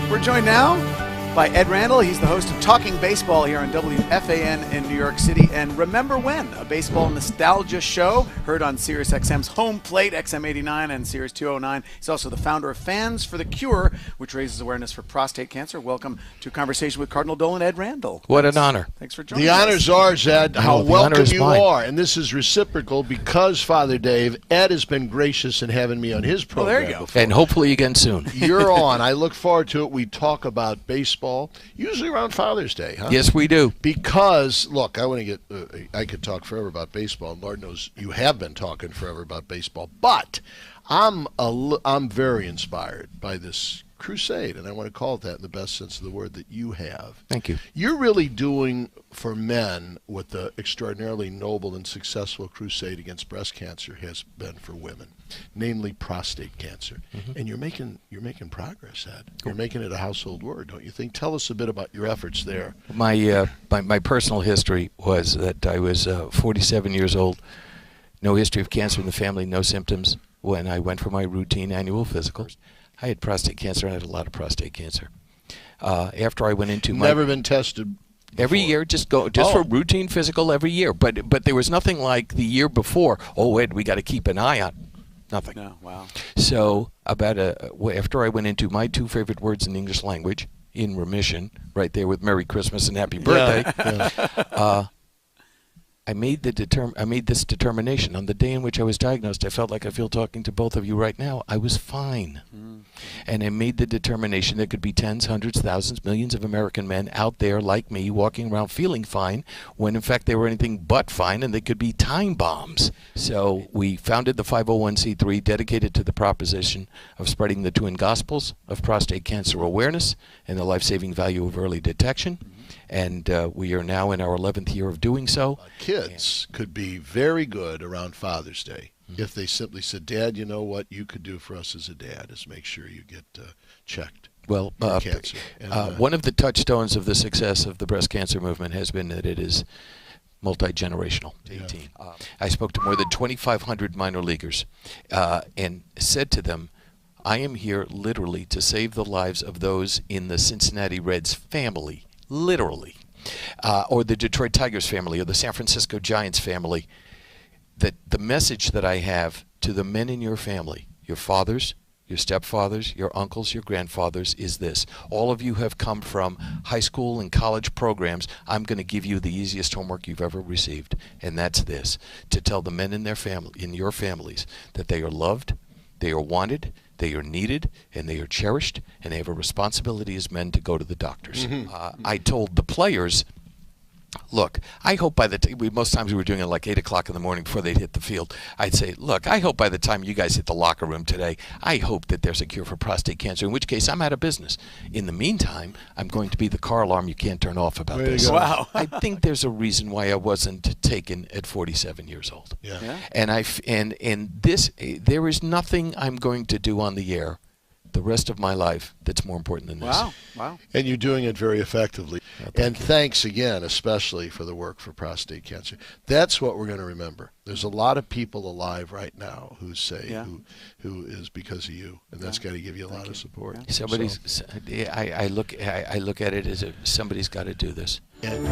We're joined now by Ed Randall. He's the host of Talking Baseball here on WFAN in New York City. And Remember When, a baseball nostalgia show heard on Sirius XM's Home Plate, XM89 and Sirius 209. He's also the founder of Fans for the Cure, which raises awareness for prostate cancer. Welcome to Conversation with Cardinal+Dolan, Ed Randall. What an honor. Thanks for joining us. The honor's ours, Ed. How the honor welcome is you mine. are. And this is reciprocal because, Father Dave, Ed has been gracious in having me on his program. there you go. before. And hopefully again soon. You're on. I look forward to it. We talk about baseball, usually around Father's Day, huh? Yes, we do. Because, look, I want to get, I could talk forever about baseball, and Lord knows you have been talking forever about baseball, but I'm very inspired by this crusade, and I want to call it that in the best sense of the word that you have. Thank you. You're really doing for men what the extraordinarily noble and successful crusade against breast cancer has been for women, namely prostate cancer. And you're making progress, Ed. You're making it a household word, don't you think? Tell us a bit about your efforts there. My personal history was that I was 47 years old, no history of cancer in the family, no symptoms. When I went for my routine annual physical, I had prostate cancer. I had a lot of prostate cancer. After I went into Never been tested before. Every year, just for routine physical every year. But there was nothing like the year before. Oh, Ed, we got to keep an eye on. Nothing. No, wow. So after I went into my two favorite words in the English language, in remission, right there with Merry Christmas and Happy Birthday. Yeah. I made this determination on the day in which I was diagnosed. I felt like I feel talking to both of you right now. I was fine. And I made the determination there could be tens, hundreds, thousands, millions of American men out there like me walking around feeling fine when in fact they were anything but fine, and they could be time bombs. So we founded the 501c3 dedicated to the proposition of spreading the twin gospels of prostate cancer awareness and the life-saving value of early detection. And we are now in our 11th year of doing so. Kids could be very good around Father's Day if they simply said, Dad, you know what you could do for us as a dad is make sure you get checked Well, for cancer. And, one of the touchstones of the success of the breast cancer movement has been that it is multi-generational. 18. I spoke to more than 2,500 minor leaguers and said to them, I am here literally to save the lives of those in the Cincinnati Reds family. Literally, or the Detroit Tigers family, or the San Francisco Giants family. That the message that I have to the men in your family, your fathers, your stepfathers, your uncles, your grandfathers, is this: all of you have come from high school and college programs. I'm going to give you the easiest homework you've ever received, and that's this: to tell the men in their family, in your families, that they are loved, they are wanted, they are needed, and they are cherished, and they have a responsibility as men to go to the doctors. I told the players, look, I hope by the time, most times we were doing it like 8 o'clock in the morning before they'd hit the field. I'd say, look, I hope by the time you guys hit the locker room today, I hope that there's a cure for prostate cancer, in which case I'm out of business. In the meantime, I'm going to be the car alarm you can't turn off about There you this. go. Wow. I think there's a reason why I wasn't taken at 47 years old. Yeah. And there is nothing I'm going to do on the air the rest of my life that's more important than this. Wow. Wow. And you're doing it very effectively. And thanks again, especially for the work for prostate cancer. That's what we're going to remember. There's a lot of people alive right now who say, who is because of you, and that's got to give you a lot of support. I look at it as if somebody's got to do this. And